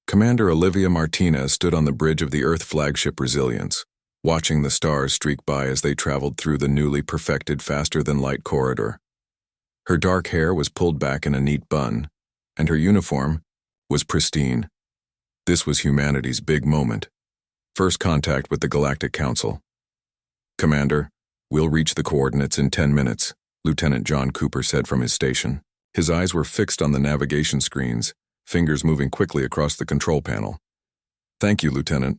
Commander Olivia Martinez stood on the bridge of the Earth flagship Resilience, watching the stars streak by as they traveled through the newly perfected faster-than-light corridor. Her dark hair was pulled back in a neat bun, and her uniform was pristine. This was humanity's big moment. First contact with the Galactic Council. "Commander, we'll reach the coordinates in 10 minutes, Lieutenant John Cooper said from his station. His eyes were fixed on the navigation screens, fingers moving quickly across the control panel. "Thank you, Lieutenant."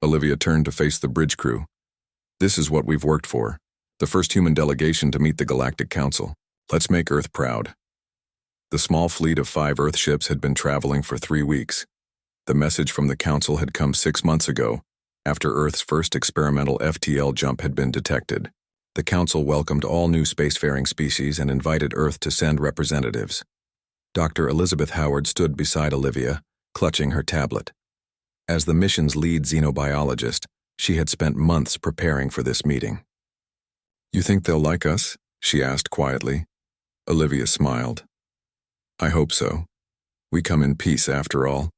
Olivia turned to face the bridge crew. "This is what we've worked for. The first human delegation to meet the Galactic Council. Let's make Earth proud." The small fleet of 5 Earth ships had been traveling for 3 weeks. The message from the Council had come 6 months ago, after Earth's first experimental FTL jump had been detected. The Council welcomed all new spacefaring species and invited Earth to send representatives. Dr. Elizabeth Howard stood beside Olivia, clutching her tablet. As the mission's lead xenobiologist, she had spent months preparing for this meeting. "You think they'll like us?" she asked quietly. Olivia smiled. "I hope so. We come in peace after all."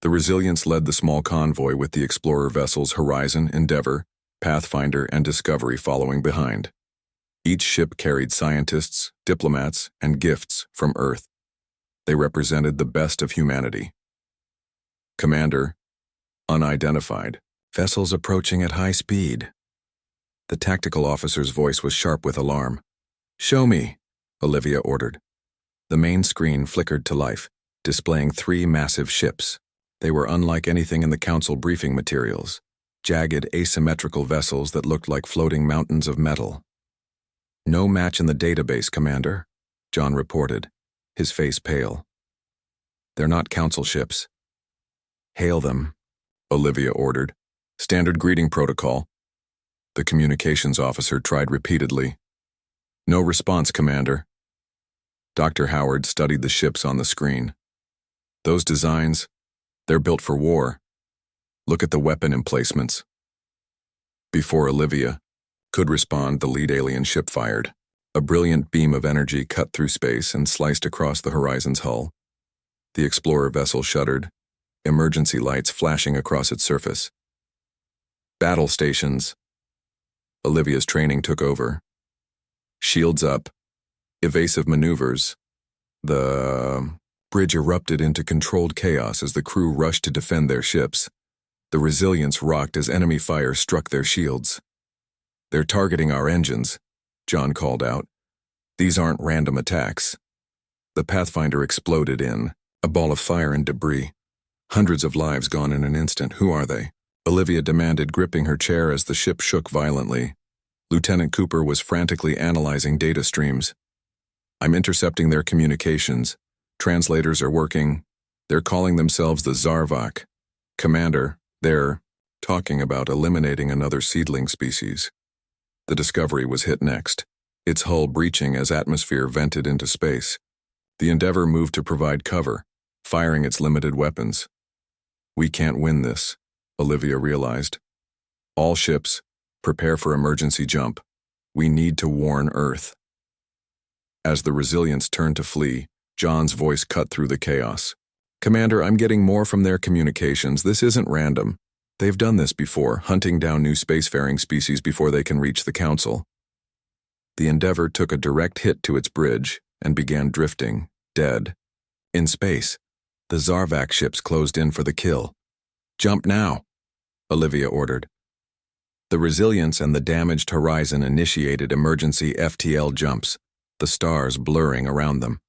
The Resilience led the small convoy with the explorer vessels Horizon, Endeavor, Pathfinder, and Discovery following behind. Each ship carried scientists, diplomats, and gifts from Earth. They represented the best of humanity. "Commander, unidentified. Vessels approaching at high speed." The tactical officer's voice was sharp with alarm. "Show me," Olivia ordered. The main screen flickered to life, displaying 3 massive ships. They were unlike anything in the Council briefing materials, jagged, asymmetrical vessels that looked like floating mountains of metal. "No match in the database, Commander," John reported, his face pale. "They're not Council ships." "Hail them," Olivia ordered. "Standard greeting protocol." The communications officer tried repeatedly. "No response, Commander." Dr. Howard studied the ships on the screen. "Those designs, they're built for war. Look at the weapon emplacements." Before Olivia could respond, the lead alien ship fired. A brilliant beam of energy cut through space and sliced across the Horizon's hull. The explorer vessel shuddered, emergency lights flashing across its surface. "Battle stations." Olivia's training took over. Shields up. Evasive maneuvers. The bridge erupted into controlled chaos as the crew rushed to defend their ships. The Resilience rocked as enemy fire struck their shields. "They're targeting our engines," John called out. "These aren't random attacks." The Pathfinder exploded in a ball of fire and debris. Hundreds of lives gone in an instant. "Who are they?" Olivia demanded, gripping her chair as the ship shook violently. Lieutenant Cooper was frantically analyzing data streams. "I'm intercepting their communications. Translators are working. They're calling themselves the Zarvak. Commander, they're talking about eliminating another seedling species." The Discovery was hit next, its hull breaching as atmosphere vented into space. The Endeavor moved to provide cover, firing its limited weapons. "We can't win this," Olivia realized. "All ships, prepare for emergency jump. We need to warn Earth." As the Resilience turned to flee, John's voice cut through the chaos. "Commander, I'm getting more from their communications. This isn't random. They've done this before, hunting down new spacefaring species before they can reach the Council." The Endeavor took a direct hit to its bridge and began drifting, dead. In space, the Zarvak ships closed in for the kill. "Jump now," Olivia ordered. The Resilience and the damaged Horizon initiated emergency FTL jumps, the stars blurring around them.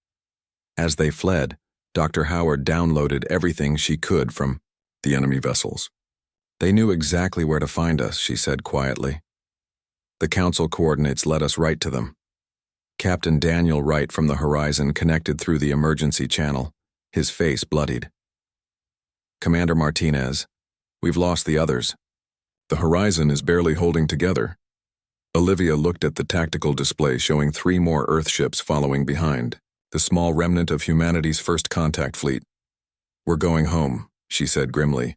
As they fled, Dr. Howard downloaded everything she could from the enemy vessels. "They knew exactly where to find us," she said quietly. "The Council coordinates led us right to them." Captain Daniel Wright from the Horizon connected through the emergency channel, his face bloodied. "Commander Martinez, we've lost the others. The Horizon is barely holding together." Olivia looked at the tactical display showing 3 more Earth ships following behind, the small remnant of humanity's first contact fleet. "We're going home," she said grimly.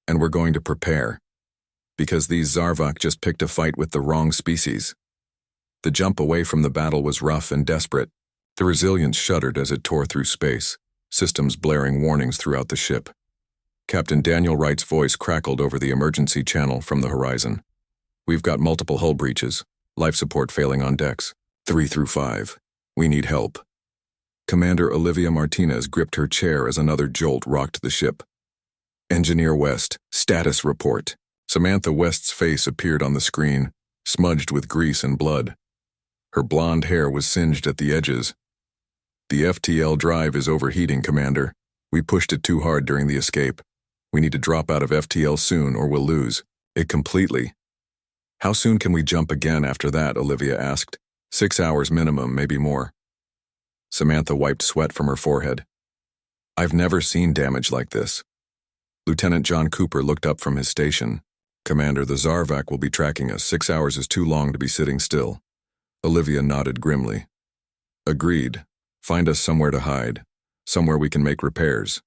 "And we're going to prepare. Because these Zarvak just picked a fight with the wrong species." The jump away from the battle was rough and desperate. The Resilience shuddered as it tore through space, systems blaring warnings throughout the ship. Captain Daniel Wright's voice crackled over the emergency channel from the horizon. We've got multiple hull breaches, life support failing on decks, 3 through 5. We need help. Commander Olivia Martinez gripped her chair as another jolt rocked the ship. Engineer West, status report. Samantha West's face appeared on the screen, smudged with grease and blood. Her blonde hair was singed at the edges. The FTL drive is overheating, Commander. We pushed it too hard during the escape. We need to drop out of FTL soon or we'll lose it completely. How soon can we jump again after that? Olivia asked. 6 hours minimum, maybe more. Samantha wiped sweat from her forehead. I've never seen damage like this. Lieutenant John Cooper looked up from his station. Commander, the Zarvac will be tracking us. 6 hours is too long to be sitting still. Olivia nodded grimly. Agreed. Find us somewhere to hide. Somewhere we can make repairs.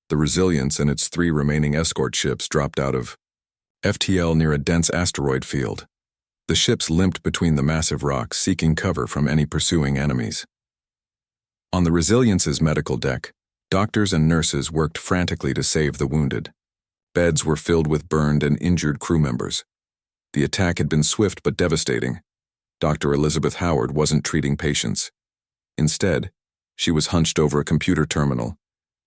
The Resilience and its 3 remaining escort ships dropped out of FTL near a dense asteroid field. The ships limped between the massive rocks, seeking cover from any pursuing enemies. On the Resilience's medical deck, doctors and nurses worked frantically to save the wounded. Beds were filled with burned and injured crew members. The attack had been swift but devastating. Dr. Elizabeth Howard wasn't treating patients. Instead, she was hunched over a computer terminal,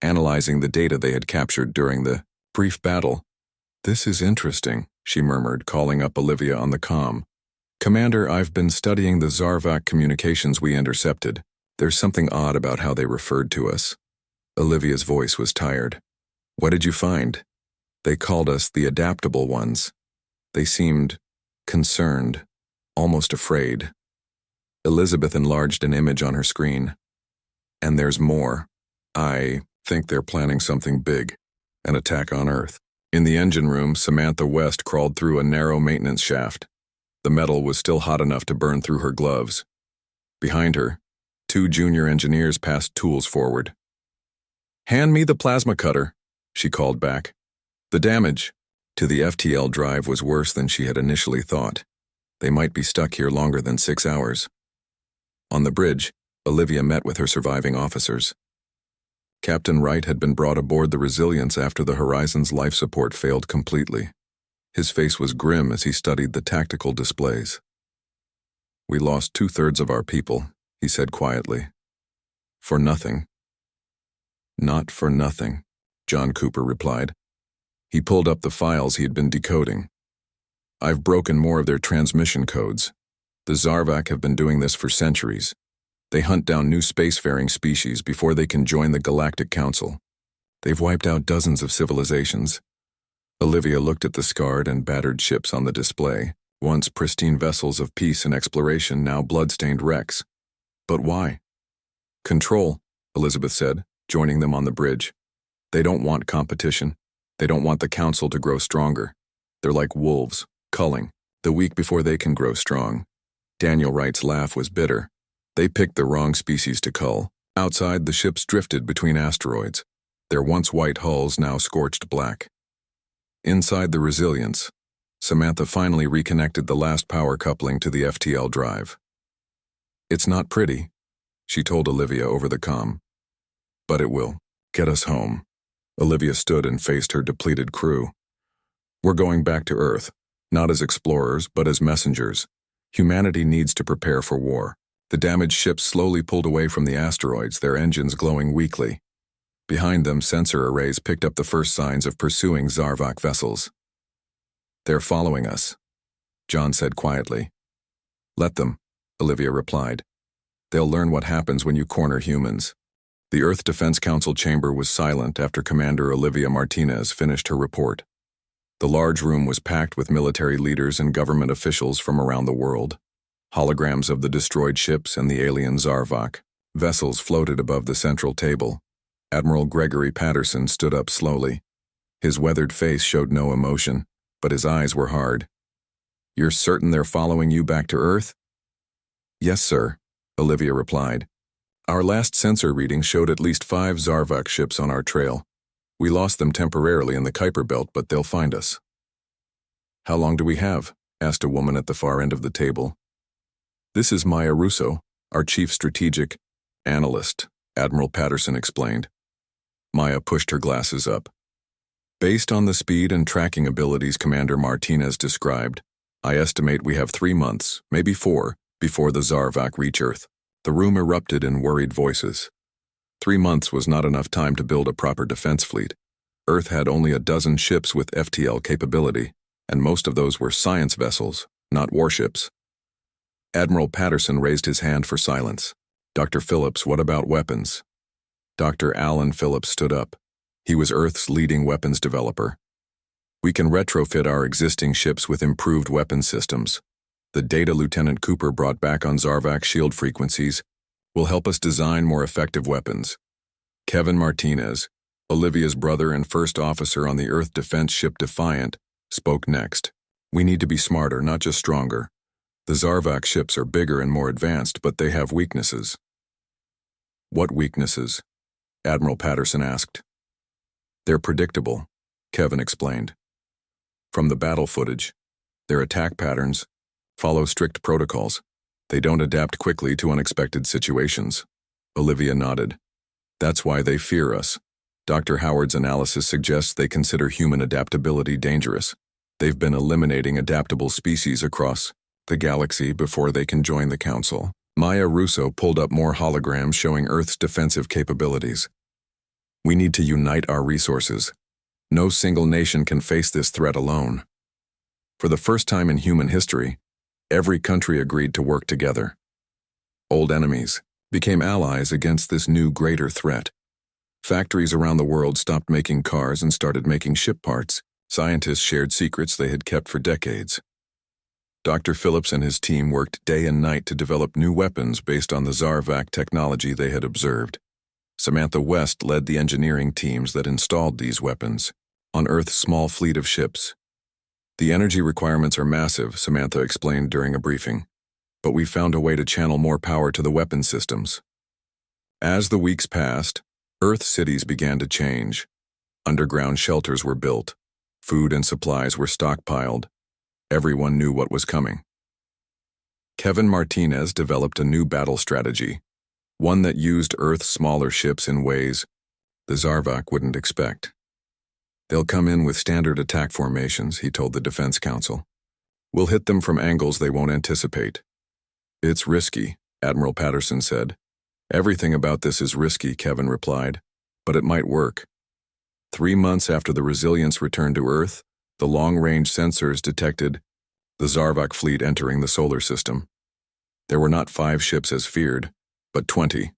analyzing the data they had captured during the brief battle. This is interesting, she murmured, calling up Olivia on the comm. Commander, I've been studying the Zarvac communications we intercepted. There's something odd about how they referred to us. Olivia's voice was tired. What did you find? They called us the adaptable ones. They seemed concerned, almost afraid. Elizabeth enlarged an image on her screen. And there's more. I think they're planning something big. An attack on Earth. In the engine room, Samantha West crawled through a narrow maintenance shaft. The metal was still hot enough to burn through her gloves. Behind her, 2 junior engineers passed tools forward. Hand me the plasma cutter, she called back. The damage to the FTL drive was worse than she had initially thought. They might be stuck here longer than 6 hours. On the bridge, Olivia met with her surviving officers. Captain Wright had been brought aboard the Resilience after the Horizon's life support failed completely. His face was grim as he studied the tactical displays. We lost 2/3 of our people, he said quietly. For nothing. Not for nothing, John Cooper replied. He pulled up the files he had been decoding. I've broken more of their transmission codes. The Zarvac have been doing this for centuries. They hunt down new spacefaring species before they can join the Galactic Council. They've wiped out dozens of civilizations. Olivia looked at the scarred and battered ships on the display, once pristine vessels of peace and exploration, now blood-stained wrecks. But why? Control, Elizabeth said, joining them on the bridge. They don't want competition. They don't want the Council to grow stronger. They're like wolves, culling, the weak before they can grow strong. Daniel Wright's laugh was bitter. They picked the wrong species to cull. Outside, the ships drifted between asteroids, their once white hulls now scorched black. Inside the Resilience, Samantha finally reconnected the last power coupling to the FTL drive. It's not pretty, she told Olivia over the comm. But it will get us home. Olivia stood and faced her depleted crew. We're going back to Earth, not as explorers, but as messengers. Humanity needs to prepare for war. The damaged ships slowly pulled away from the asteroids, their engines glowing weakly. Behind them, sensor arrays picked up the first signs of pursuing Zarvac vessels. They're following us, John said quietly. Let them, Olivia replied. They'll learn what happens when you corner humans. The Earth Defense Council chamber was silent after Commander Olivia Martinez finished her report. The large room was packed with military leaders and government officials from around the world. Holograms of the destroyed ships and the alien Zarvac vessels floated above the central table. Admiral Gregory Patterson stood up slowly. His weathered face showed no emotion, but his eyes were hard. You're certain they're following you back to Earth? Yes, sir, Olivia replied. Our last sensor reading showed at least 5 Zarvac ships on our trail. We lost them temporarily in the Kuiper Belt, but they'll find us. How long do we have? Asked a woman at the far end of the table. This is Maya Russo, our chief strategic analyst, Admiral Patterson explained. Maya pushed her glasses up. Based on the speed and tracking abilities Commander Martinez described, I estimate we have 3 months, maybe 4, before the Zarvak reach Earth. The room erupted in worried voices. 3 months was not enough time to build a proper defense fleet. Earth had only a dozen ships with FTL capability, and most of those were science vessels, not warships. Admiral Patterson raised his hand for silence. Dr. Phillips, what about weapons? Dr. Alan Phillips stood up. He was Earth's leading weapons developer. We can retrofit our existing ships with improved weapon systems. The data Lieutenant Cooper brought back on Zarvak shield frequencies will help us design more effective weapons. Kevin Martinez, Olivia's brother and first officer on the Earth defense ship Defiant, spoke next. We need to be smarter, not just stronger. The Zarvak ships are bigger and more advanced, but they have weaknesses. What weaknesses? Admiral Patterson asked. They're predictable, Kevin explained. From the battle footage, their attack patterns follow strict protocols. They don't adapt quickly to unexpected situations. Olivia nodded. That's why they fear us. Dr. Howard's analysis suggests they consider human adaptability dangerous. They've been eliminating adaptable species across the galaxy before they can join the Council. Maya Russo pulled up more holograms showing Earth's defensive capabilities. We need to unite our resources. No single nation can face this threat alone. For the first time in human history, every country agreed to work together. Old enemies became allies against this new greater threat. Factories around the world stopped making cars and started making ship parts. Scientists shared secrets they had kept for decades. Dr. Phillips and his team worked day and night to develop new weapons based on the Zarvak technology they had observed. Samantha West led the engineering teams that installed these weapons on Earth's small fleet of ships. The energy requirements are massive, Samantha explained during a briefing, but we found a way to channel more power to the weapon systems. As the weeks passed, Earth cities began to change. Underground shelters were built. Food and supplies were stockpiled. Everyone knew what was coming. Kevin Martinez developed a new battle strategy, one that used Earth's smaller ships in ways the Zarvak wouldn't expect. They'll come in with standard attack formations, he told the Defense Council. We'll hit them from angles they won't anticipate. It's risky, Admiral Patterson said. Everything about this is risky, Kevin replied, but it might work. 3 months after the Resilience returned to Earth, the long-range sensors detected the Zarvak fleet entering the solar system. There were not 5 ships as feared, but 20.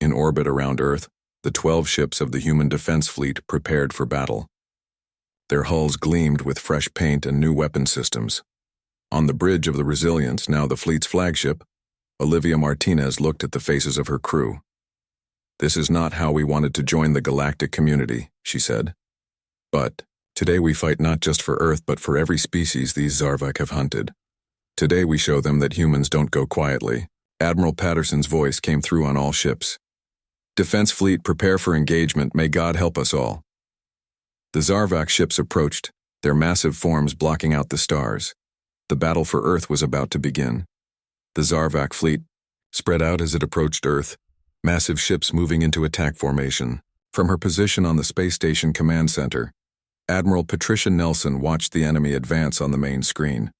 In orbit around Earth, the 12 ships of the human defense fleet prepared for battle. Their hulls gleamed with fresh paint and new weapon systems. On the bridge of the Resilience, now the fleet's flagship, Olivia Martinez looked at the faces of her crew. This is not how we wanted to join the galactic community, she said. But today we fight not just for Earth but for every species these Zarvak have hunted. Today we show them that humans don't go quietly. Admiral Patterson's voice came through on all ships. Defense fleet, prepare for engagement. May God help us all. The Zarvak ships approached, their massive forms blocking out the stars. The battle for Earth was about to begin. The Zarvak fleet spread out as it approached Earth, massive ships moving into attack formation. From her position on the Space Station Command Center, Admiral Patricia Nelson watched the enemy advance on the main screen.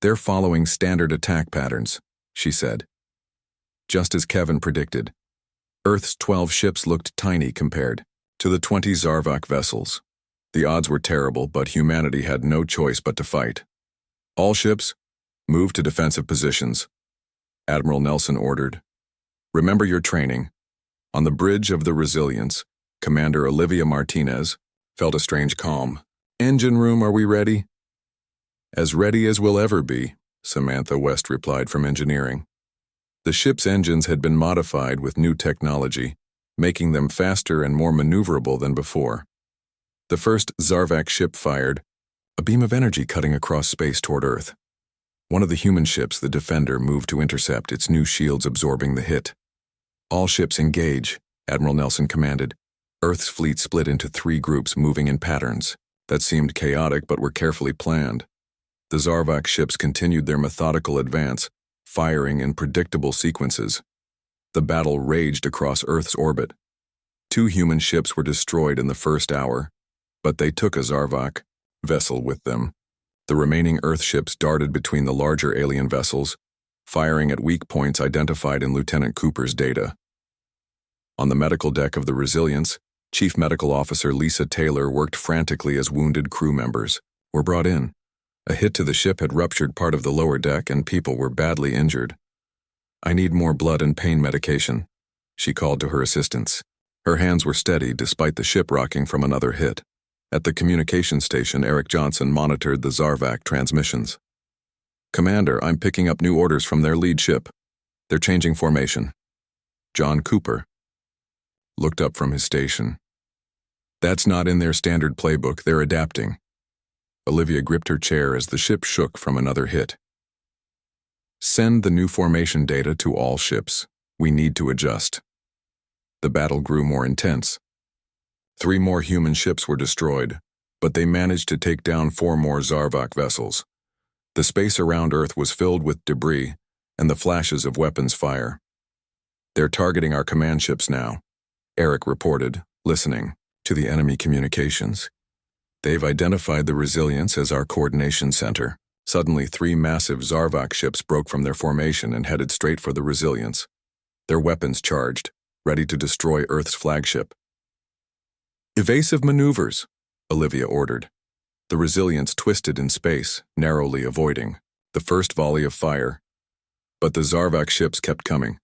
They're following standard attack patterns, she said. Just as Kevin predicted, Earth's 12 ships looked tiny compared to the 20 Zarvak vessels. The odds were terrible, but humanity had no choice but to fight. All ships, move to defensive positions, Admiral Nelson ordered. Remember your training. On the bridge of the Resilience, Commander Olivia Martinez felt a strange calm. Engine room, are we ready? As ready as we'll ever be, Samantha West replied from engineering. The ship's engines had been modified with new technology, making them faster and more maneuverable than before. The first Zarvak ship fired, a beam of energy cutting across space toward Earth. One of the human ships, the Defender, moved to intercept, its new shields absorbing the hit. All ships engage, Admiral Nelson commanded. Earth's fleet split into 3 groups moving in patterns that seemed chaotic but were carefully planned. The Zarvak ships continued their methodical advance, firing in predictable sequences. The battle raged across Earth's orbit. 2 human ships were destroyed in the first hour, but they took a Zarvak vessel with them. The remaining Earth ships darted between the larger alien vessels, firing at weak points identified in Lieutenant Cooper's data. On the medical deck of the Resilience, Chief Medical Officer Lisa Taylor worked frantically as wounded crew members were brought in. A hit to the ship had ruptured part of the lower deck and people were badly injured. "I need more blood and pain medication," she called to her assistants. Her hands were steady despite the ship rocking from another hit. At the communication station, Eric Johnson monitored the Zarvak transmissions. "Commander, I'm picking up new orders from their lead ship. They're changing formation." John Cooper looked up from his station. "That's not in their standard playbook. They're adapting." Olivia gripped her chair as the ship shook from another hit. "Send the new formation data to all ships. We need to adjust." The battle grew more intense. 3 more human ships were destroyed, but they managed to take down 4 more Zarvak vessels. The space around Earth was filled with debris and the flashes of weapons fire. "They're targeting our command ships now," Eric reported, listening to the enemy communications. "They've identified the Resilience as our coordination center." Suddenly, 3 massive Zarvak ships broke from their formation and headed straight for the Resilience, their weapons charged, ready to destroy Earth's flagship. "Evasive maneuvers," Olivia ordered. The Resilience twisted in space, narrowly avoiding the first volley of fire, but the Zarvak ships kept coming.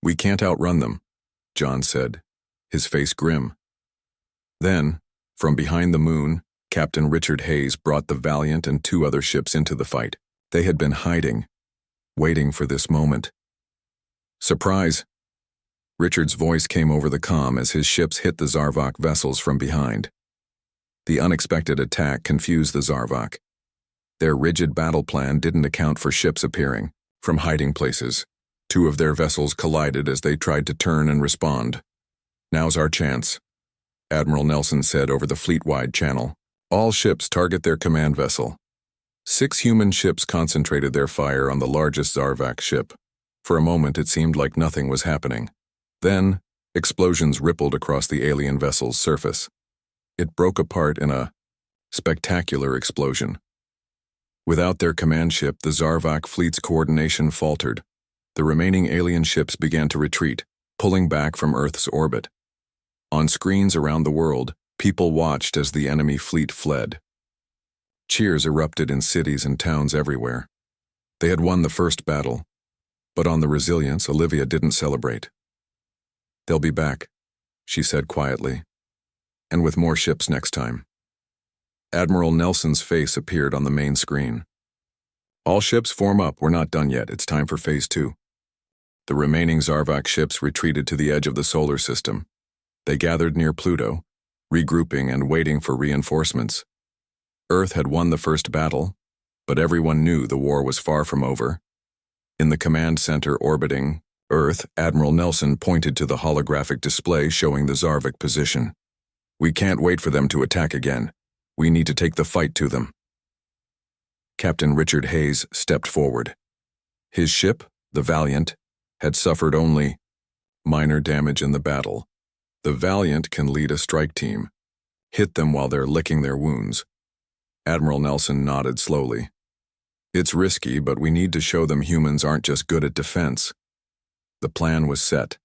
"We can't outrun them," John said, his face grim. Then, from behind the moon, Captain Richard Hayes brought the Valiant and 2 other ships into the fight. They had been hiding, waiting for this moment. "Surprise!" Richard's voice came over the comm as his ships hit the Zarvak vessels from behind. The unexpected attack confused the Zarvak. Their rigid battle plan didn't account for ships appearing from hiding places. 2 of their vessels collided as they tried to turn and respond. "Now's our chance," Admiral Nelson said over the fleet-wide channel. "All ships target their command vessel." 6 human ships concentrated their fire on the largest Zarvak ship. For a moment it seemed like nothing was happening. Then, explosions rippled across the alien vessel's surface. It broke apart in a spectacular explosion. Without their command ship, the Zarvak fleet's coordination faltered. The remaining alien ships began to retreat, pulling back from Earth's orbit. On screens around the world, people watched as the enemy fleet fled. Cheers erupted in cities and towns everywhere. They had won the first battle, but on the Resilience, Olivia didn't celebrate. "They'll be back," she said quietly, "and with more ships next time." Admiral Nelson's face appeared on the main screen. "All ships form up. We're not done yet. It's time for Phase 2. The remaining Zarvak ships retreated to the edge of the solar system. They gathered near Pluto, regrouping and waiting for reinforcements. Earth had won the first battle, but everyone knew the war was far from over. In the command center orbiting Earth, Admiral Nelson pointed to the holographic display showing the Zarvak position. "We can't wait for them to attack again. We need to take the fight to them." Captain Richard Hayes stepped forward. His ship, the Valiant, had suffered only minor damage in the battle. The Valiant can lead a strike team. Hit them while they're licking their wounds. Admiral Nelson nodded slowly. "It's risky, but we need to show them humans aren't just good at defense." The plan was set.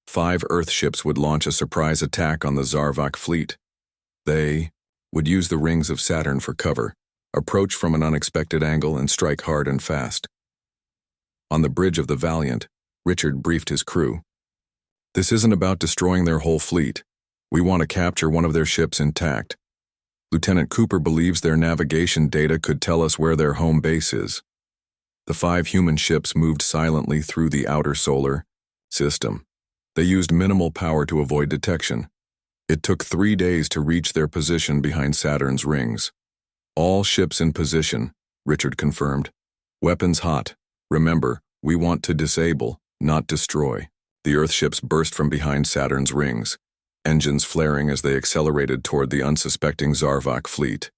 5 Earth ships would launch a surprise attack on the Zarvak fleet. They would use the rings of Saturn for cover, approach from an unexpected angle, and strike hard and fast. On the bridge of the Valiant, Richard briefed his crew. "This isn't about destroying their whole fleet. We want to capture one of their ships intact. Lieutenant Cooper believes their navigation data could tell us where their home base is." The 5 human ships moved silently through the outer solar system. They used minimal power to avoid detection. It took 3 days to reach their position behind Saturn's rings. "All ships in position," Richard confirmed. "Weapons hot. Remember, we want to disable, not destroy." The Earth ships burst from behind Saturn's rings, engines flaring as they accelerated toward the unsuspecting Zarvak fleet.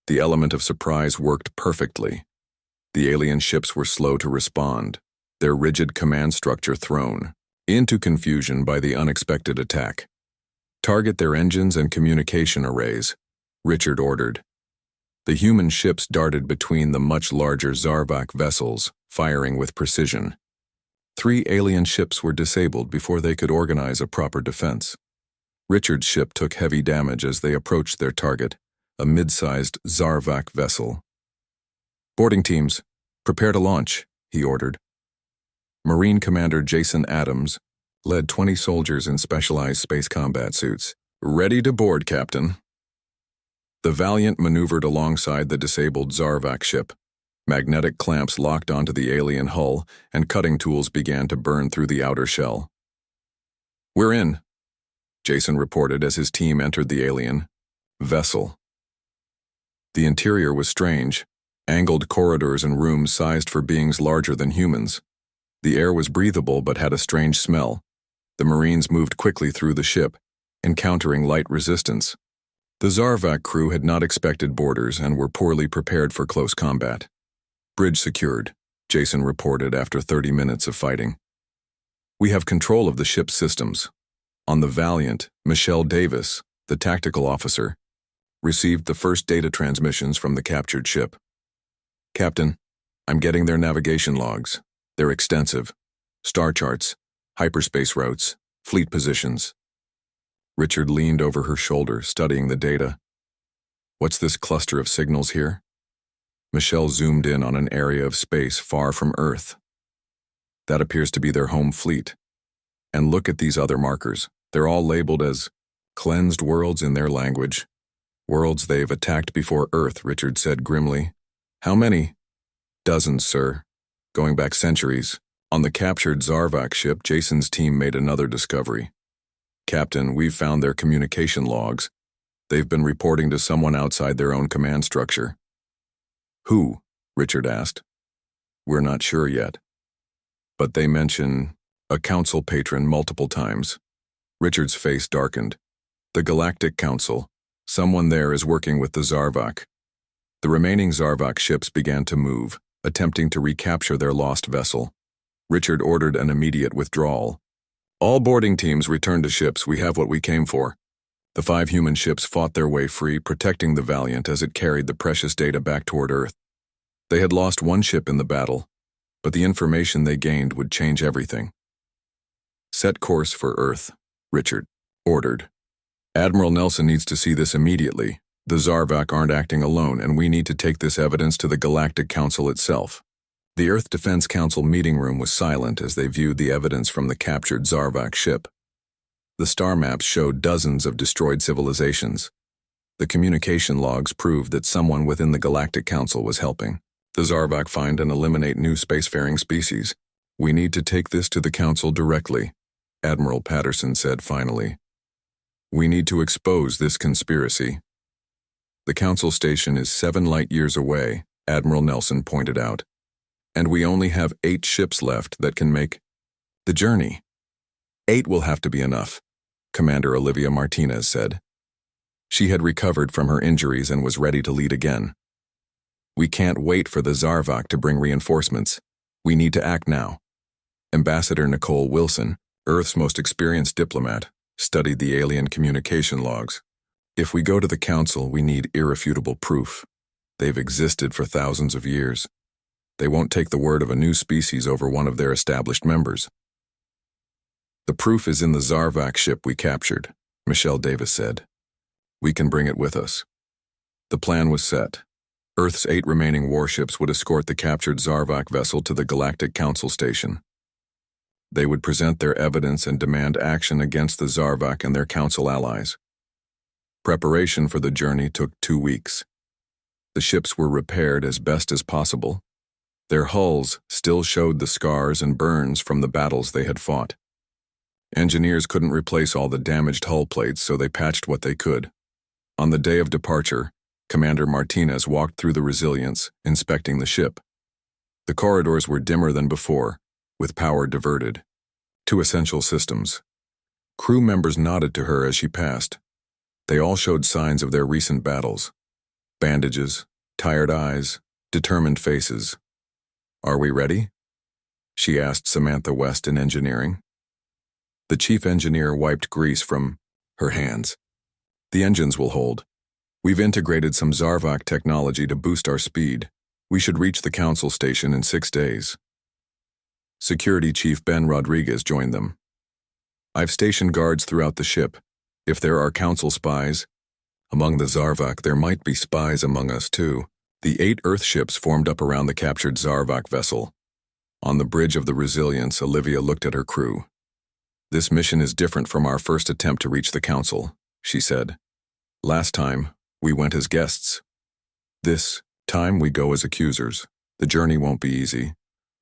The element of surprise worked perfectly. The alien ships were slow to respond, their rigid command structure thrown. into confusion by the unexpected attack. Target their engines and communication arrays, Richard ordered. The human ships darted between the much larger Zarvak vessels, firing with precision. 3 alien ships were disabled before they could organize a proper defense. Richard's ship took heavy damage as they approached their target, a mid-sized Zarvak vessel. Boarding teams, prepare to launch, he ordered. Marine Commander Jason Adams led 20 soldiers in specialized space combat suits. Ready to board, Captain. The Valiant maneuvered alongside the disabled Zarvak ship. Magnetic clamps locked onto the alien hull, and cutting tools began to burn through the outer shell. We're in, Jason reported as his team entered the alien vessel. The interior was strange, angled corridors and rooms sized for beings larger than humans. The air was breathable but had a strange smell. The Marines moved quickly through the ship, encountering light resistance. The Zarvak crew had not expected boarders and were poorly prepared for close combat. Bridge secured, Jason reported after 30 minutes of fighting. We have control of the ship's systems. On the Valiant, Michelle Davis, the tactical officer, received the first data transmissions from the captured ship. Captain, I'm getting their navigation logs. They're extensive. Star charts, hyperspace routes, fleet positions. Richard leaned over her shoulder, studying the data. What's this cluster of signals here? Michelle zoomed in on an area of space far from Earth. That appears to be their home fleet. And look at these other markers. They're all labeled as cleansed worlds in their language. Worlds they've attacked before Earth, Richard said grimly. How many? Dozens, sir. Going back centuries. On the captured Zarvak ship, Jason's team made another discovery. Captain, we've found their communication logs. They've been reporting to someone outside their own command structure. Who? Richard asked. We're not sure yet. But they mention a council patron multiple times. Richard's face darkened. The Galactic Council. Someone there is working with the Zarvak. The remaining Zarvak ships began to move, attempting to recapture their lost vessel. Richard ordered an immediate withdrawal. All boarding teams return to ships. We have what we came for. The 5 human ships fought their way free, protecting the Valiant as it carried the precious data back toward Earth. They had lost 1 ship in the battle, but the information they gained would change everything. Set course for Earth, Richard ordered. Admiral Nelson needs to see this immediately. The Zarvak aren't acting alone, and we need to take this evidence to the Galactic Council itself. The Earth Defense Council meeting room was silent as they viewed the evidence from the captured Zarvak ship. The star maps showed dozens of destroyed civilizations. The communication logs proved that someone within the Galactic Council was helping the Zarvak find and eliminate new spacefaring species. We need to take this to the Council directly, Admiral Patterson said finally. We need to expose this conspiracy. The Council station is 7 light-years away, Admiral Nelson pointed out. And we only have 8 ships left that can make the journey. 8 will have to be enough, Commander Olivia Martinez said. She had recovered from her injuries and was ready to lead again. We can't wait for the Zarvak to bring reinforcements. We need to act now. Ambassador Nicole Wilson, Earth's most experienced diplomat, studied the alien communication logs. If we go to the Council, we need irrefutable proof. They've existed for thousands of years. They won't take the word of a new species over one of their established members. The proof is in the Zarvak ship we captured, Michelle Davis said. We can bring it with us. The plan was set. Earth's 8 remaining warships would escort the captured Zarvak vessel to the Galactic Council station. They would present their evidence and demand action against the Zarvak and their Council allies. Preparation for the journey took 2 weeks. The ships were repaired as best as possible. Their hulls still showed the scars and burns from the battles they had fought. Engineers couldn't replace all the damaged hull plates, so they patched what they could. On the day of departure, Commander Martinez walked through the Resilience, inspecting the ship. The corridors were dimmer than before, with power diverted. 2 essential systems. Crew members nodded to her as she passed. They all showed signs of their recent battles. Bandages, tired eyes, determined faces. Are we ready? She asked Samantha West in engineering. The chief engineer wiped grease from her hands. The engines will hold. We've integrated some Zarvak technology to boost our speed. We should reach the council station in 6 days. Security Chief Ben Rodriguez joined them. I've stationed guards throughout the ship. If there are council spies, among the Zarvak there might be spies among us too. The 8 Earth ships formed up around the captured Zarvak vessel. On the bridge of the Resilience, Olivia looked at her crew. This mission is different from our first attempt to reach the council, she said. Last time, we went as guests. This time we go as accusers. The journey won't be easy.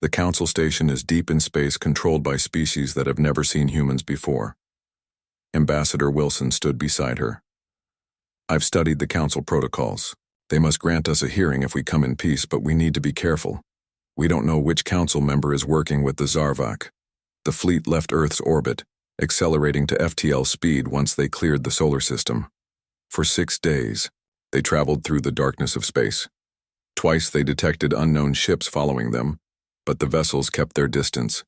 The council station is deep in space, controlled by species that have never seen humans before. Ambassador Wilson stood beside her. I've studied the council protocols. They must grant us a hearing if we come in peace, but we need to be careful. We don't know which council member is working with the Zarvak. The fleet left Earth's orbit, accelerating to FTL speed once they cleared the solar system. For 6 days, they traveled through the darkness of space. Twice they detected unknown ships following them, but the vessels kept their distance.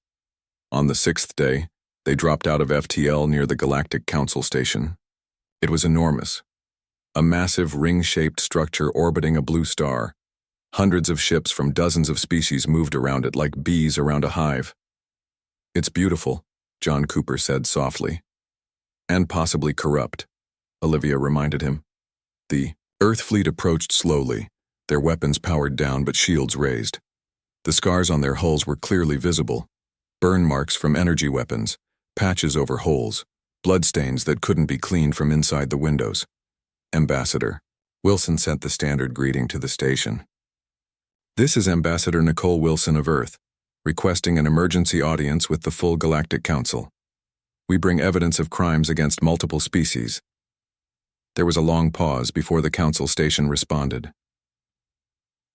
On the 6th day, they dropped out of FTL near the Galactic Council station. It was enormous. A massive ring-shaped structure orbiting a blue star. Hundreds of ships from dozens of species moved around it like bees around a hive. It's beautiful, John Cooper said softly. And possibly corrupt, Olivia reminded him. The Earth fleet approached slowly, their weapons powered down but shields raised. The scars on their hulls were clearly visible. Burn marks from energy weapons, patches over holes, bloodstains that couldn't be cleaned from inside the windows. Ambassador Wilson sent the standard greeting to the station. This is Ambassador Nicole Wilson of Earth, requesting an emergency audience with the full Galactic Council. We bring evidence of crimes against multiple species. There was a long pause before the council station responded.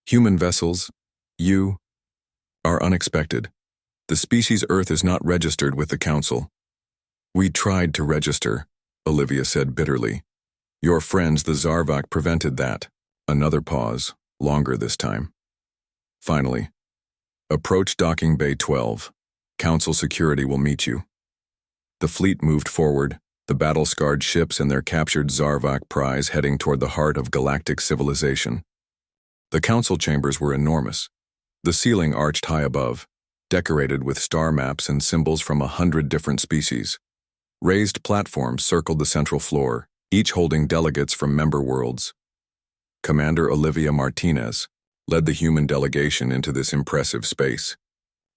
Human vessels, you, are unexpected. The species Earth is not registered with the council. We tried to register, Olivia said bitterly. Your friends, the Zarvak, prevented that. Another pause, longer this time. Finally, approach Docking Bay 12. Council security will meet you. The fleet moved forward, the battle-scarred ships and their captured Zarvak prize heading toward the heart of galactic civilization. The council chambers were enormous. The ceiling arched high above, decorated with star maps and symbols from 100 different species. Raised platforms circled the central floor, each holding delegates from member worlds. Commander Olivia Martinez led the human delegation into this impressive space.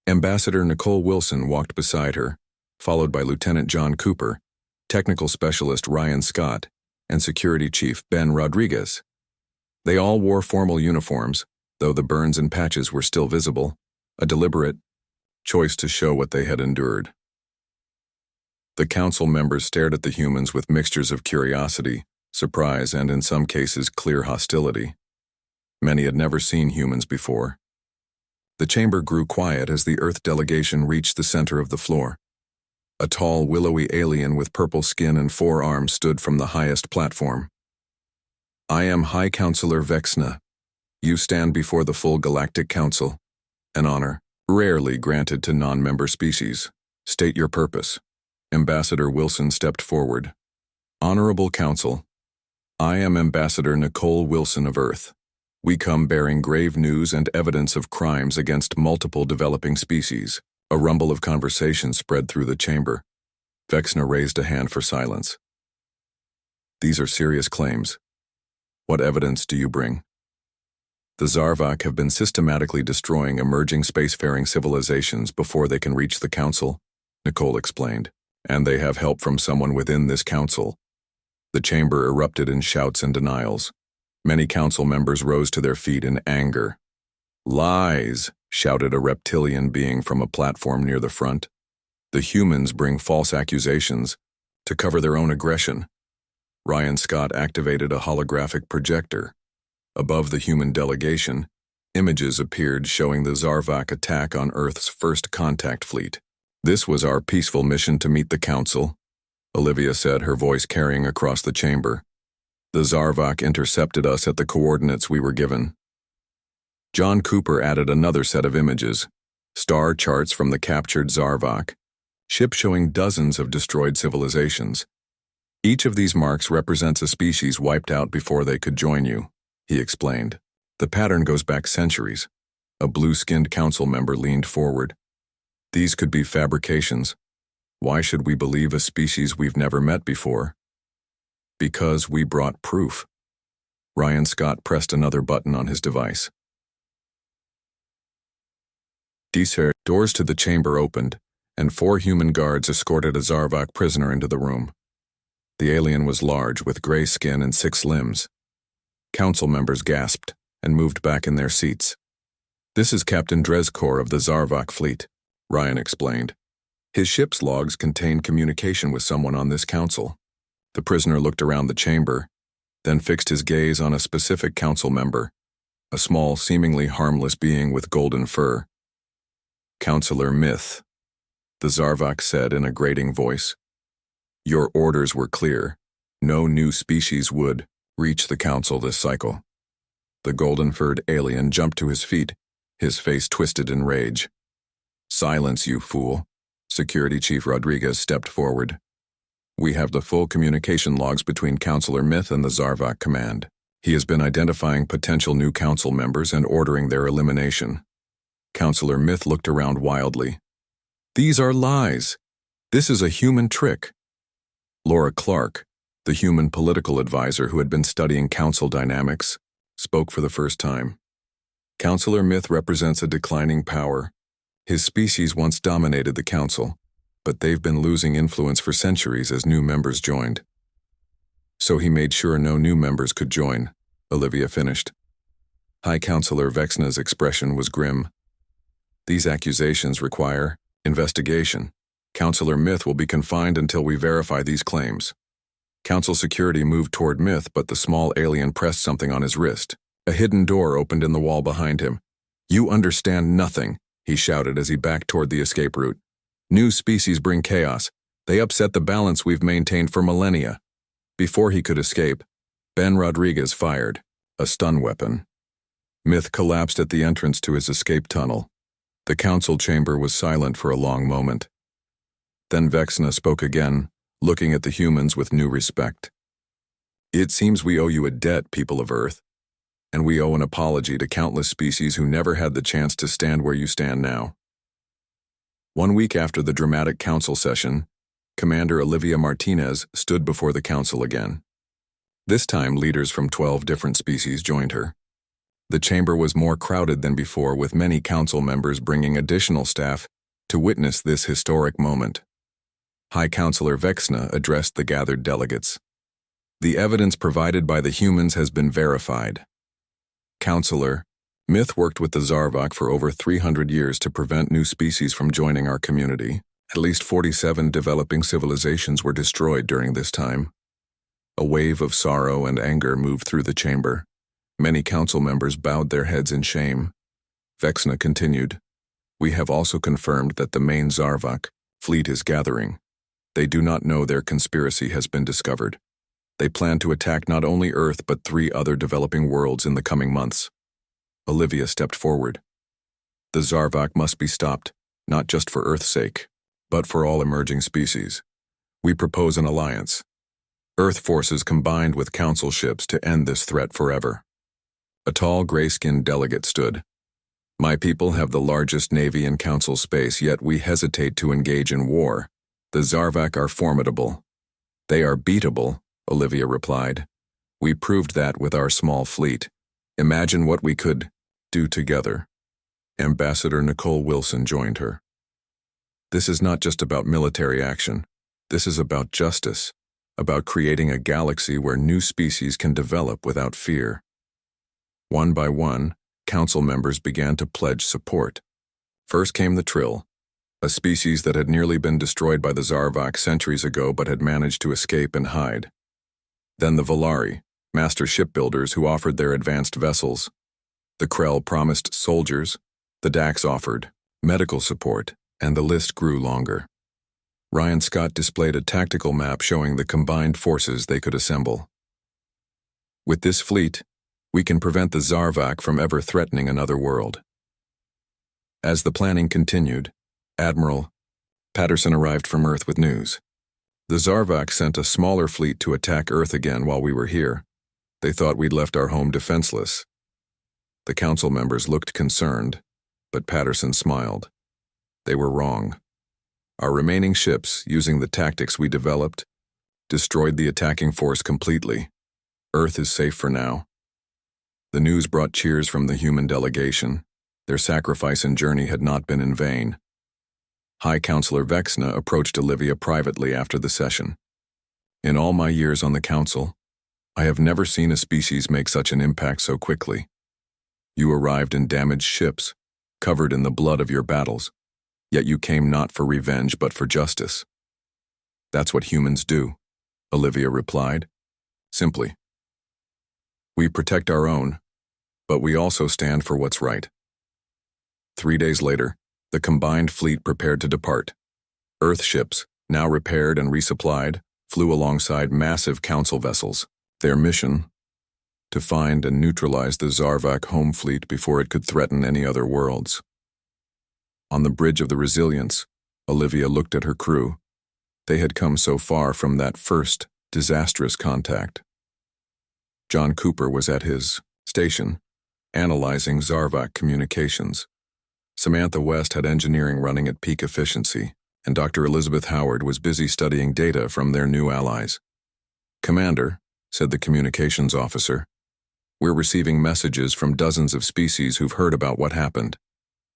Ambassador Nicole Wilson walked beside her, followed by Lieutenant John Cooper, Technical Specialist Ryan Scott, and Security Chief Ben Rodriguez. They all wore formal uniforms, though the burns and patches were still visible, a deliberate choice to show what they had endured. The council members stared at the humans with mixtures of curiosity, surprise, and in some cases clear hostility. Many had never seen humans before. The chamber grew quiet as the Earth delegation reached the center of the floor. A tall, willowy alien with purple skin and 4 arms stood from the highest platform. I am High Counselor Vexna. You stand before the full Galactic Council, an honor rarely granted to non-member species. State your purpose. Ambassador Wilson stepped forward. Honorable Council, I am Ambassador Nicole Wilson of Earth. We come bearing grave news and evidence of crimes against multiple developing species. A rumble of conversation spread through the chamber. Vexna raised a hand for silence. These are serious claims. What evidence do you bring? The Zarvak have been systematically destroying emerging spacefaring civilizations before they can reach the council, Nicole explained, and they have help from someone within this council. The chamber erupted in shouts and denials. Many council members rose to their feet in anger. Lies, shouted a reptilian being from a platform near the front. The humans bring false accusations to cover their own aggression. Ryan Scott activated a holographic projector. Above the human delegation, images appeared showing the Zarvak attack on Earth's first contact fleet. This was our peaceful mission to meet the council, Olivia said, her voice carrying across the chamber. The Zarvak intercepted us at the coordinates we were given. John Cooper added another set of images, star charts from the captured Zarvak. ships showing dozens of destroyed civilizations. Each of these marks represents a species wiped out before they could join you, he explained. The pattern goes back centuries. A blue-skinned council member leaned forward. These could be fabrications. Why should we believe a species we've never met before? Because we brought proof. Ryan Scott pressed another button on his device. Doors to the chamber opened, and 4 human guards escorted a Zarvok prisoner into the room. The alien was large, with gray skin and 6 limbs. Council members gasped and moved back in their seats. This is Captain Drezkor of the Zarvok fleet, Ryan explained. His ship's logs contain communication with someone on this council. The prisoner looked around the chamber, then fixed his gaze on a specific council member, a small, seemingly harmless being with golden fur. Counselor Myth, the Zarvok said in a grating voice. Your orders were clear. No new species would reach the council this cycle. The golden-furred alien jumped to his feet, his face twisted in rage. Silence, you fool. Security Chief Rodriguez stepped forward. We have the full communication logs between Counselor Myth and the Zarvok command. He has been identifying potential new council members and ordering their elimination. Counselor Myth looked around wildly. These are lies. This is a human trick. Laura Clark, the human political advisor who had been studying council dynamics, spoke for the first time. Counselor Myth represents a declining power. His species once dominated the council, but they've been losing influence for centuries as new members joined. So he made sure no new members could join, Olivia finished. High Counselor Vexna's expression was grim. These accusations require investigation. Counselor Myth will be confined until we verify these claims. Council security moved toward Myth, but the small alien pressed something on his wrist. A hidden door opened in the wall behind him. You understand nothing, he shouted as he backed toward the escape route. New species bring chaos. They upset the balance we've maintained for millennia. Before he could escape, Ben Rodriguez fired, a stun weapon. Myth collapsed at the entrance to his escape tunnel. The council chamber was silent for a long moment. Then Vexna spoke again, looking at the humans with new respect. It seems we owe you a debt, people of Earth, and we owe an apology to countless species who never had the chance to stand where you stand now. 1 week after the dramatic council session, Commander Olivia Martinez stood before the council again. This time, leaders from 12 different species joined her. The chamber was more crowded than before, with many council members bringing additional staff to witness this historic moment. High Counselor Vexna addressed the gathered delegates. The evidence provided by the humans has been verified. Counselor, Myth worked with the Zarvok for over 300 years to prevent new species from joining our community. At least 47 developing civilizations were destroyed during this time. A wave of sorrow and anger moved through the chamber. Many council members bowed their heads in shame. Vexna continued, We have also confirmed that the main Zarvok fleet is gathering. They do not know their conspiracy has been discovered. They plan to attack not only Earth but 3 other developing worlds in the coming months. Olivia stepped forward. The Zarvok must be stopped, not just for Earth's sake, but for all emerging species. We propose an alliance. Earth forces combined with council ships to end this threat forever. A tall, gray-skinned delegate stood. My people have the largest navy in council space, yet we hesitate to engage in war. The Zarvok are formidable. They are beatable, Olivia replied. We proved that with our small fleet. Imagine what we could do together. Ambassador Nicole Wilson joined her. This is not just about military action. This is about justice, about creating a galaxy where new species can develop without fear. One by one, council members began to pledge support. First came the Trill, a species that had nearly been destroyed by the Zarvok centuries ago but had managed to escape and hide. Then the Volari, master shipbuilders who offered their advanced vessels. The Krell promised soldiers, the Dax offered medical support, and the list grew longer. Ryan Scott displayed a tactical map showing the combined forces they could assemble. With this fleet, we can prevent the Zarvok from ever threatening another world. As the planning continued, Admiral Patterson arrived from Earth with news. The Zarvak sent a smaller fleet to attack Earth again while we were here. They thought we'd left our home defenseless. The council members looked concerned, but Patterson smiled. They were wrong. Our remaining ships, using the tactics we developed, destroyed the attacking force completely. Earth is safe for now. The news brought cheers from the human delegation. Their sacrifice and journey had not been in vain. High Counselor Vexna approached Olivia privately after the session. In all my years on the council, I have never seen a species make such an impact so quickly. You arrived in damaged ships, covered in the blood of your battles, yet you came not for revenge but for justice. That's what humans do, Olivia replied, simply. We protect our own, but we also stand for what's right. 3 days later, the combined fleet prepared to depart. Earth ships, now repaired and resupplied, flew alongside massive council vessels. Their mission? To find and neutralize the Zarvak home fleet before it could threaten any other worlds. On the bridge of the Resilience, Olivia looked at her crew. They had come so far from that first, disastrous contact. John Cooper was at his station, analyzing Zarvak communications. Samantha West had engineering running at peak efficiency, and Dr. Elizabeth Howard was busy studying data from their new allies. Commander, said the communications officer, we're receiving messages from dozens of species who've heard about what happened.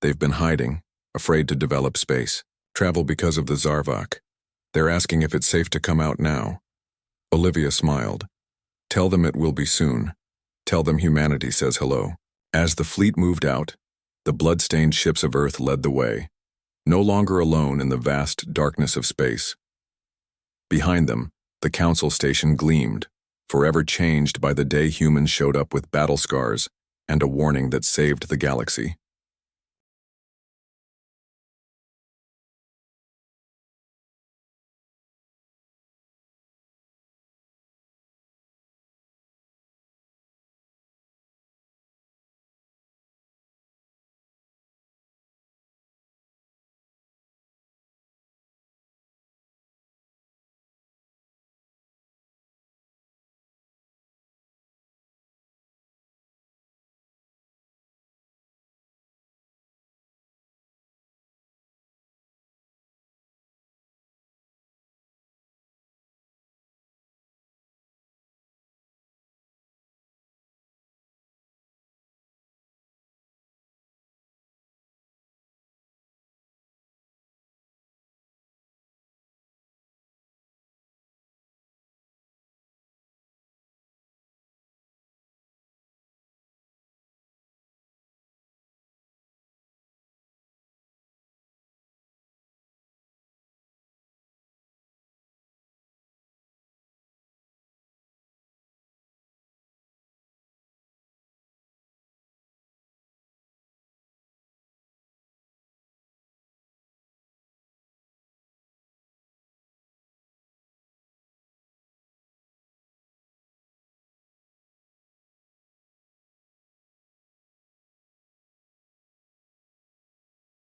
They've been hiding, afraid to develop space, travel because of the Zarvak. They're asking if it's safe to come out now. Olivia smiled. Tell them it will be soon. Tell them humanity says hello. As the fleet moved out, the blood-stained ships of Earth led the way, no longer alone in the vast darkness of space. Behind them, the council station gleamed, forever changed by the day humans showed up with battle scars and a warning that saved the galaxy.